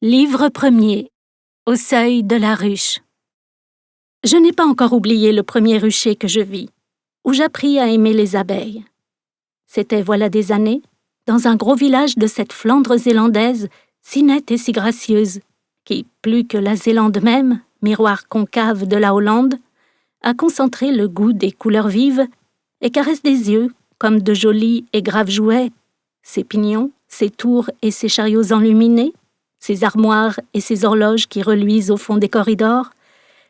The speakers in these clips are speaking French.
Livre premier. Au seuil de la ruche. Je n'ai pas encore oublié le premier rucher que je vis, où j'appris à aimer les abeilles. C'était voilà des années, dans un gros village de cette Flandre zélandaise, si nette et si gracieuse, qui, plus que la Zélande même, miroir concave de la Hollande, a concentré le goût des couleurs vives et caresse des yeux comme de jolis et graves jouets, ses pignons, ses tours et ses chariots enluminés, ses armoires et ses horloges qui reluisent au fond des corridors,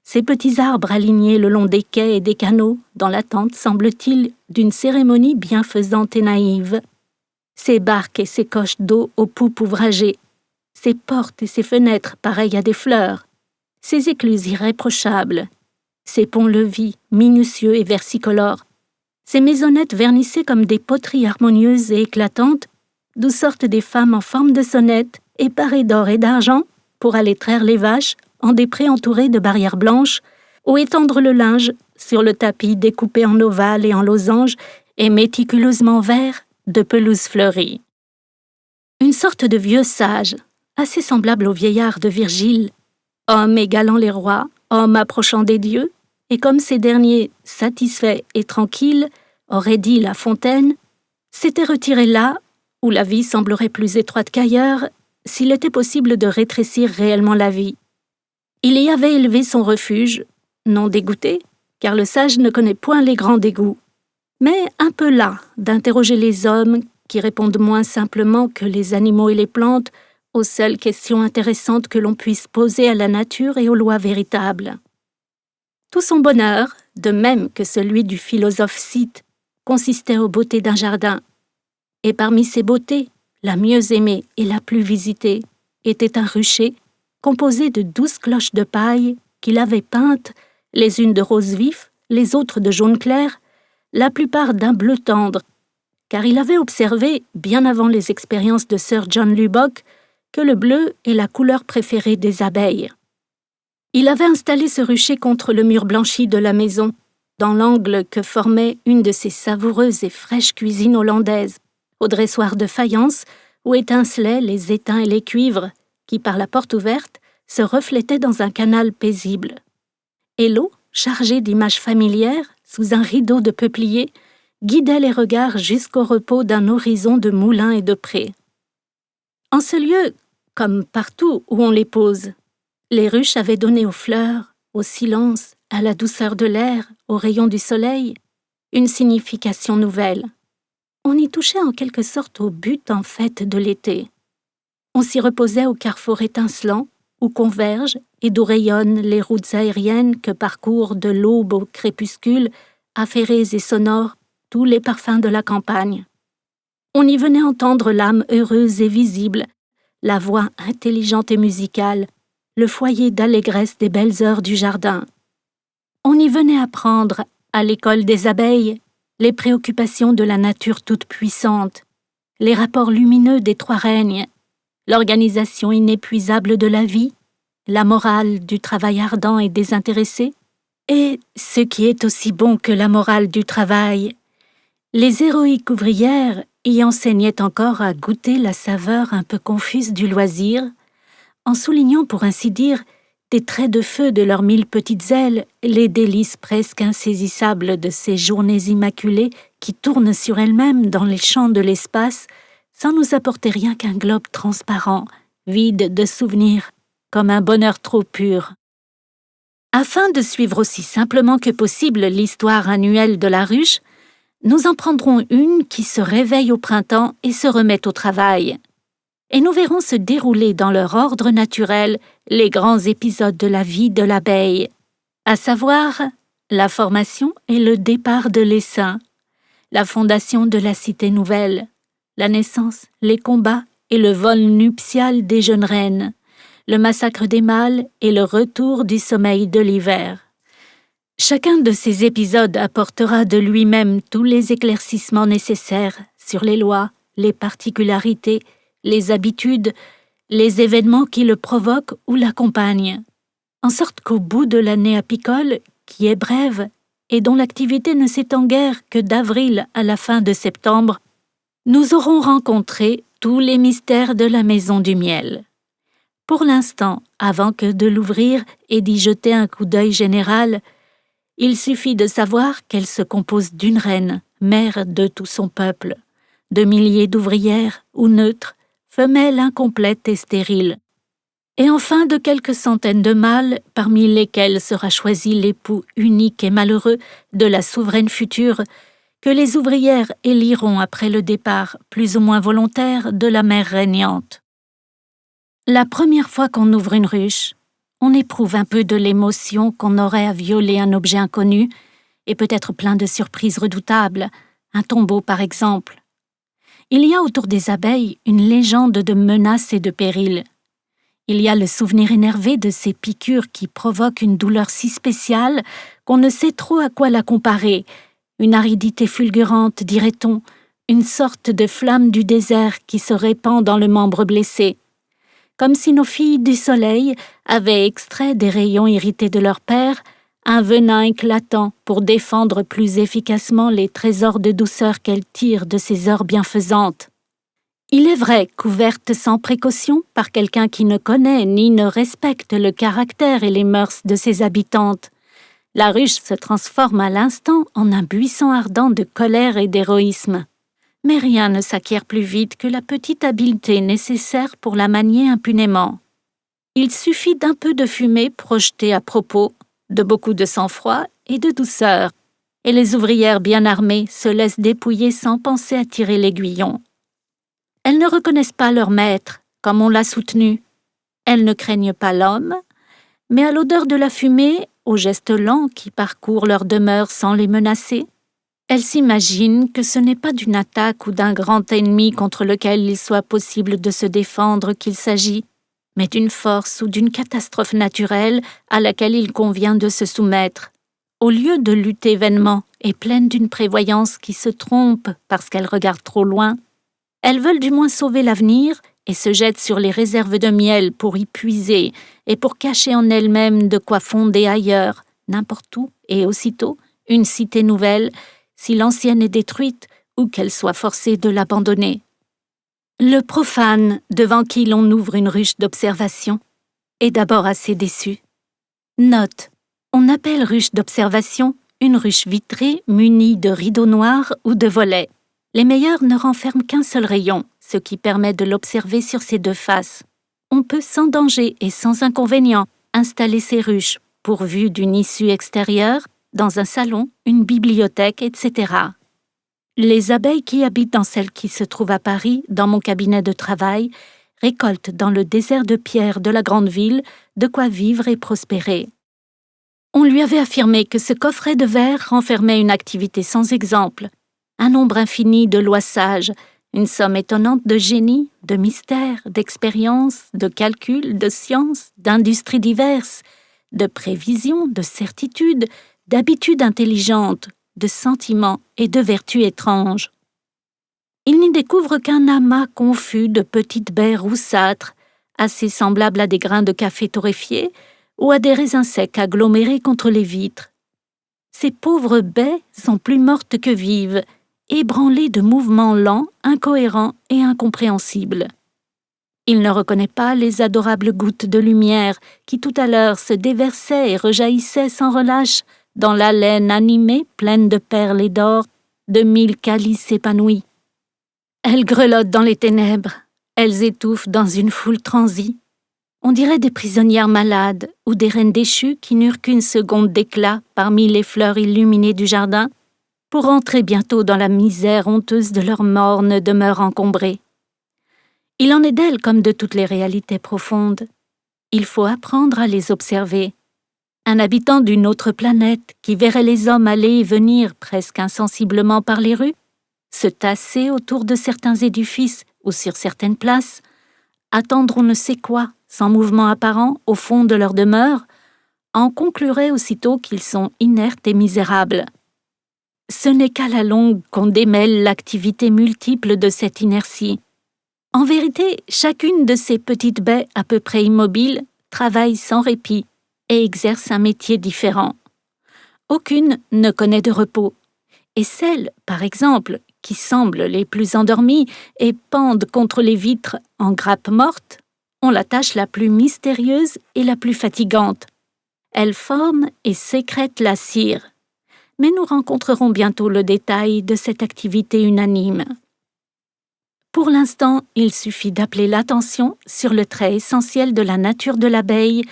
ces petits arbres alignés le long des quais et des canaux, dans l'attente, semble-t-il, d'une cérémonie bienfaisante et naïve, ces barques et ces coches d'eau aux poupes ouvragées, ces portes et ces fenêtres pareilles à des fleurs, ces écluses irréprochables, ces ponts-levis minutieux et versicolores, ces maisonnettes vernissées comme des poteries harmonieuses et éclatantes, d'où sortent des femmes en forme de sonnettes et parées d'or et d'argent pour aller traire les vaches en des prés entourés de barrières blanches ou étendre le linge sur le tapis découpé en ovales et en losanges et méticuleusement vert de pelouses fleuries. Une sorte de vieux sage, assez semblable au vieillard de Virgile, homme égalant les rois, homme approchant des dieux, et comme ces derniers, satisfaits et tranquilles, auraient dit La Fontaine, s'était retiré là, où la vie semblerait plus étroite qu'ailleurs, s'il était possible de rétrécir réellement la vie. Il y avait élevé son refuge, non dégoûté, car le sage ne connaît point les grands dégoûts, mais un peu las d'interroger les hommes qui répondent moins simplement que les animaux et les plantes aux seules questions intéressantes que l'on puisse poser à la nature et aux lois véritables. Tout son bonheur, de même que celui du philosophe Scythe, consistait aux beautés d'un jardin, et parmi ces beautés, la mieux aimée et la plus visitée était un rucher composé de 12 cloches de paille qu'il avait peintes, les unes de rose vif, les autres de jaune clair, la plupart d'un bleu tendre, car il avait observé, bien avant les expériences de Sir John Lubbock, que le bleu est la couleur préférée des abeilles. Il avait installé ce rucher contre le mur blanchi de la maison, dans l'angle que formait une de ces savoureuses et fraîches cuisines hollandaises, au dressoir de faïence où étincelaient les étains et les cuivres, qui, par la porte ouverte, se reflétaient dans un canal paisible. Et l'eau, chargée d'images familières, sous un rideau de peupliers, guidait les regards jusqu'au repos d'un horizon de moulins et de prés. En ce lieu, comme partout où on les pose, les ruches avaient donné aux fleurs, au silence, à la douceur de l'air, aux rayons du soleil, une signification nouvelle. On y touchait en quelque sorte au but en fait de l'été. On s'y reposait au carrefour étincelant, où convergent et d'où rayonnent les routes aériennes que parcourent de l'aube au crépuscule, affairés et sonores, tous les parfums de la campagne. On y venait entendre l'âme heureuse et visible, la voix intelligente et musicale, le foyer d'allégresse des belles heures du jardin. On y venait apprendre, à l'école des abeilles, les préoccupations de la nature toute puissante, les rapports lumineux des trois règnes, l'organisation inépuisable de la vie, la morale du travail ardent et désintéressé, et, ce qui est aussi bon que la morale du travail, les héroïques ouvrières y enseignaient encore à goûter la saveur un peu confuse du loisir, en soulignant pour ainsi dire des traits de feu de leurs 1000 petites ailes, les délices presque insaisissables de ces journées immaculées qui tournent sur elles-mêmes dans les champs de l'espace, sans nous apporter rien qu'un globe transparent, vide de souvenirs, comme un bonheur trop pur. Afin de suivre aussi simplement que possible l'histoire annuelle de la ruche, nous en prendrons une qui se réveille au printemps et se remet au travail. Et nous verrons se dérouler dans leur ordre naturel les grands épisodes de la vie de l'abeille, à savoir la formation et le départ de l'essaim, la fondation de la cité nouvelle, la naissance, les combats et le vol nuptial des jeunes reines, le massacre des mâles et le retour du sommeil de l'hiver. Chacun de ces épisodes apportera de lui-même tous les éclaircissements nécessaires sur les lois, les particularités, les habitudes, les événements qui le provoquent ou l'accompagnent, en sorte qu'au bout de l'année apicole, qui est brève et dont l'activité ne s'étend guère que d'avril à la fin de septembre, nous aurons rencontré tous les mystères de la maison du miel. Pour l'instant, avant que de l'ouvrir et d'y jeter un coup d'œil général, il suffit de savoir qu'elle se compose d'une reine, mère de tout son peuple, de milliers d'ouvrières ou neutres, femelles incomplètes et stériles, et enfin de quelques centaines de mâles parmi lesquels sera choisi l'époux unique et malheureux de la souveraine future que les ouvrières éliront après le départ plus ou moins volontaire de la mère régnante. La première fois qu'on ouvre une ruche, on éprouve un peu de l'émotion qu'on aurait à violer un objet inconnu et peut-être plein de surprises redoutables, un tombeau par exemple. Il y a autour des abeilles une légende de menaces et de périls. Il y a le souvenir énervé de ces piqûres qui provoquent une douleur si spéciale qu'on ne sait trop à quoi la comparer, une aridité fulgurante, dirait-on, une sorte de flamme du désert qui se répand dans le membre blessé. Comme si nos filles du soleil avaient extrait des rayons irrités de leur père un venin éclatant pour défendre plus efficacement les trésors de douceur qu'elles tirent de ces heures bienfaisantes. Il est vrai qu'ouverte sans précaution par quelqu'un qui ne connaît ni ne respecte le caractère et les mœurs de ses habitantes, la ruche se transforme à l'instant en un buisson ardent de colère et d'héroïsme. Mais rien ne s'acquiert plus vite que la petite habileté nécessaire pour la manier impunément. Il suffit d'un peu de fumée projetée à propos, de beaucoup de sang-froid et de douceur, et les ouvrières bien armées se laissent dépouiller sans penser à tirer l'aiguillon. Elles ne reconnaissent pas leur maître, comme on l'a soutenu. Elles ne craignent pas l'homme, mais à l'odeur de la fumée, aux gestes lents qui parcourent leur demeure sans les menacer, elles s'imaginent que ce n'est pas d'une attaque ou d'un grand ennemi contre lequel il soit possible de se défendre qu'il s'agit, mais d'une force ou d'une catastrophe naturelle à laquelle il convient de se soumettre. Au lieu de lutter vainement et pleines d'une prévoyance qui se trompe parce qu'elles regardent trop loin, elles veulent du moins sauver l'avenir et se jettent sur les réserves de miel pour y puiser et pour cacher en elles-mêmes de quoi fonder ailleurs, n'importe où et aussitôt, une cité nouvelle, si l'ancienne est détruite ou qu'elle soit forcée de l'abandonner. Le profane, devant qui l'on ouvre une ruche d'observation, est d'abord assez déçu. Note, on appelle ruche d'observation une ruche vitrée munie de rideaux noirs ou de volets. Les meilleurs ne renferment qu'un seul rayon, ce qui permet de l'observer sur ses deux faces. On peut sans danger et sans inconvénient installer ces ruches, pourvues d'une issue extérieure, dans un salon, une bibliothèque, etc. Les abeilles qui habitent dans celle qui se trouve à Paris, dans mon cabinet de travail, récoltent dans le désert de pierre de la grande ville de quoi vivre et prospérer. On lui avait affirmé que ce coffret de verre renfermait une activité sans exemple, un nombre infini de lois sages, une somme étonnante de génie, de mystères, d'expériences, de calculs, de sciences, d'industries diverses, de prévisions, de certitudes, d'habitudes intelligentes, de sentiments et de vertus étranges. Il n'y découvre qu'un amas confus de petites baies roussâtres, assez semblables à des grains de café torréfiés ou à des raisins secs agglomérés contre les vitres. Ces pauvres baies sont plus mortes que vives, ébranlées de mouvements lents, incohérents et incompréhensibles. Il ne reconnaît pas les adorables gouttes de lumière qui tout à l'heure se déversaient et rejaillissaient sans relâche dans la laine animée pleine de perles et d'or de 1000 calices épanouis. Elles grelottent dans les ténèbres, elles étouffent dans une foule transie. On dirait des prisonnières malades ou des reines déchues qui n'eurent qu'une seconde d'éclat parmi les fleurs illuminées du jardin pour entrer bientôt dans la misère honteuse de leur morne demeure encombrée. Il en est d'elles comme de toutes les réalités profondes. Il faut apprendre à les observer. Un habitant d'une autre planète qui verrait les hommes aller et venir presque insensiblement par les rues, se tasser autour de certains édifices ou sur certaines places, attendre on ne sait quoi, sans mouvement apparent, au fond de leur demeure, en conclurait aussitôt qu'ils sont inertes et misérables. Ce n'est qu'à la longue qu'on démêle l'activité multiple de cette inertie. En vérité, chacune de ces petites baies à peu près immobiles travaille sans répit et exerce un métier différent. Aucune ne connaît de repos, et celles, par exemple, qui semblent les plus endormies et pendent contre les vitres en grappes mortes, ont la tâche la plus mystérieuse et la plus fatigante. Elles forment et sécrètent la cire. Mais nous rencontrerons bientôt le détail de cette activité unanime. Pour l'instant, il suffit d'appeler l'attention sur le trait essentiel de la nature de l'abeille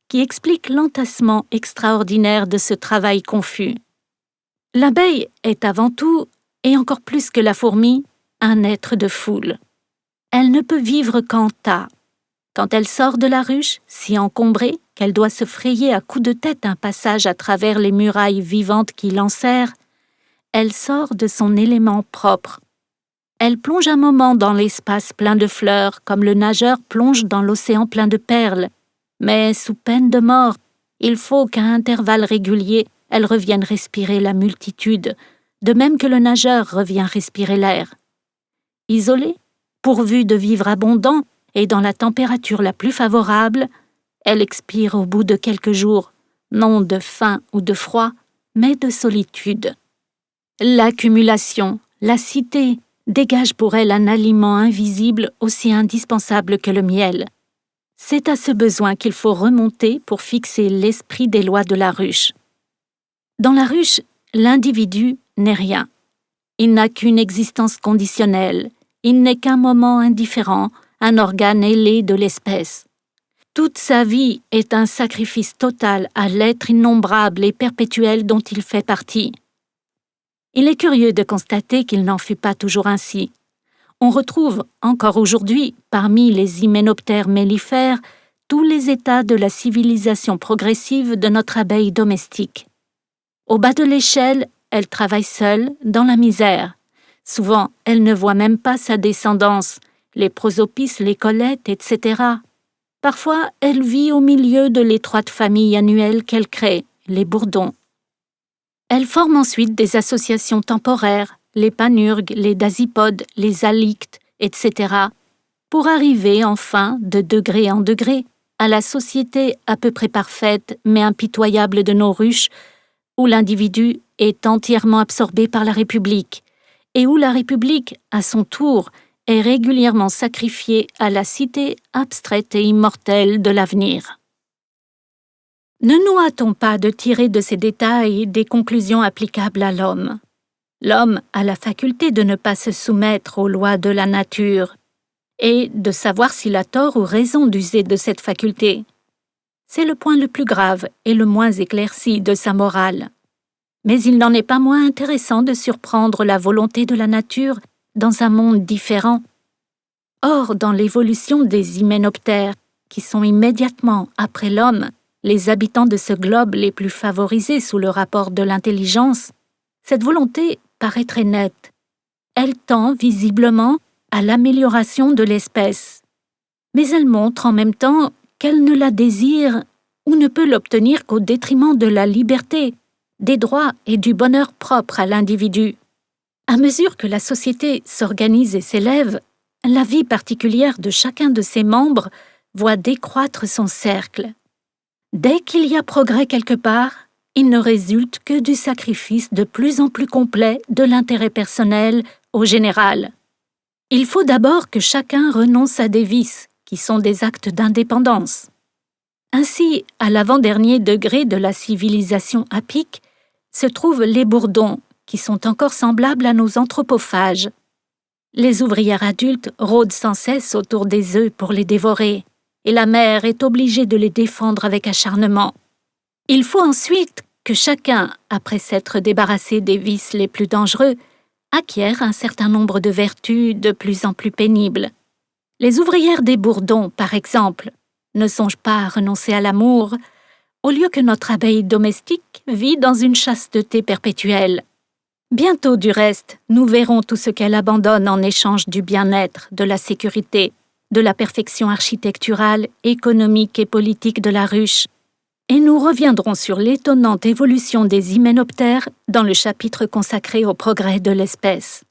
qui explique l'entassement extraordinaire de ce travail confus. L'abeille est avant tout, et encore plus que la fourmi, un être de foule. Elle ne peut vivre qu'en tas. Quand elle sort de la ruche, si encombrée qu'elle doit se frayer à coups de tête un passage à travers les murailles vivantes qui l'enserrent, elle sort de son élément propre. Elle plonge un moment dans l'espace plein de fleurs, comme le nageur plonge dans l'océan plein de perles. Mais sous peine de mort, il faut qu'à intervalles réguliers, elle revienne respirer la multitude, de même que le nageur revient respirer l'air. Isolée, pourvue de vivres abondants et dans la température la plus favorable, elle expire au bout de quelques jours, non de faim ou de froid, mais de solitude. L'accumulation, la cité, dégagent pour elle un aliment invisible aussi indispensable que le miel. C'est à ce besoin qu'il faut remonter pour fixer l'esprit des lois de la ruche. Dans la ruche, l'individu n'est rien. Il n'a qu'une existence conditionnelle, il n'est qu'un moment indifférent, un organe ailé de l'espèce. Toute sa vie est un sacrifice total à l'être innombrable et perpétuel dont il fait partie. Il est curieux de constater qu'il n'en fut pas toujours ainsi. On retrouve encore aujourd'hui, parmi les hyménoptères mellifères, tous les états de la civilisation progressive de notre abeille domestique. Au bas de l'échelle, elle travaille seule, dans la misère. Souvent, elle ne voit même pas sa descendance, les prosopis, les collettes, etc. Parfois, elle vit au milieu de l'étroite famille annuelle qu'elle crée, les bourdons. Elle forme ensuite des associations temporaires, les panurgues, les dasypodes, les halictes, etc., pour arriver enfin, de degré en degré, à la société à peu près parfaite mais impitoyable de nos ruches, où l'individu est entièrement absorbé par la République, et où la République, à son tour, est régulièrement sacrifiée à la cité abstraite et immortelle de l'avenir. Ne nous hâtons pas de tirer de ces détails des conclusions applicables à l'homme. L'homme a la faculté de ne pas se soumettre aux lois de la nature et de savoir s'il a tort ou raison d'user de cette faculté. C'est le point le plus grave et le moins éclairci de sa morale. Mais il n'en est pas moins intéressant de surprendre la volonté de la nature dans un monde différent. Or, dans l'évolution des hyménoptères, qui sont immédiatement après l'homme, les habitants de ce globe les plus favorisés sous le rapport de l'intelligence, cette volonté paraît très nette. Elle tend visiblement à l'amélioration de l'espèce. Mais elle montre en même temps qu'elle ne la désire ou ne peut l'obtenir qu'au détriment de la liberté, des droits et du bonheur propres à l'individu. À mesure que la société s'organise et s'élève, la vie particulière de chacun de ses membres voit décroître son cercle. Dès qu'il y a progrès quelque part, il ne résulte que du sacrifice de plus en plus complet de l'intérêt personnel au général. Il faut d'abord que chacun renonce à des vices, qui sont des actes d'indépendance. Ainsi, à l'avant-dernier degré de la civilisation apique, se trouvent les bourdons, qui sont encore semblables à nos anthropophages. Les ouvrières adultes rôdent sans cesse autour des œufs pour les dévorer, et la mère est obligée de les défendre avec acharnement. Il faut ensuite que chacun, après s'être débarrassé des vices les plus dangereux, acquiert un certain nombre de vertus de plus en plus pénibles. Les ouvrières des bourdons, par exemple, ne songent pas à renoncer à l'amour, au lieu que notre abeille domestique vit dans une chasteté perpétuelle. Bientôt, du reste, nous verrons tout ce qu'elle abandonne en échange du bien-être, de la sécurité, de la perfection architecturale, économique et politique de la ruche. Et nous reviendrons sur l'étonnante évolution des hyménoptères dans le chapitre consacré au progrès de l'espèce.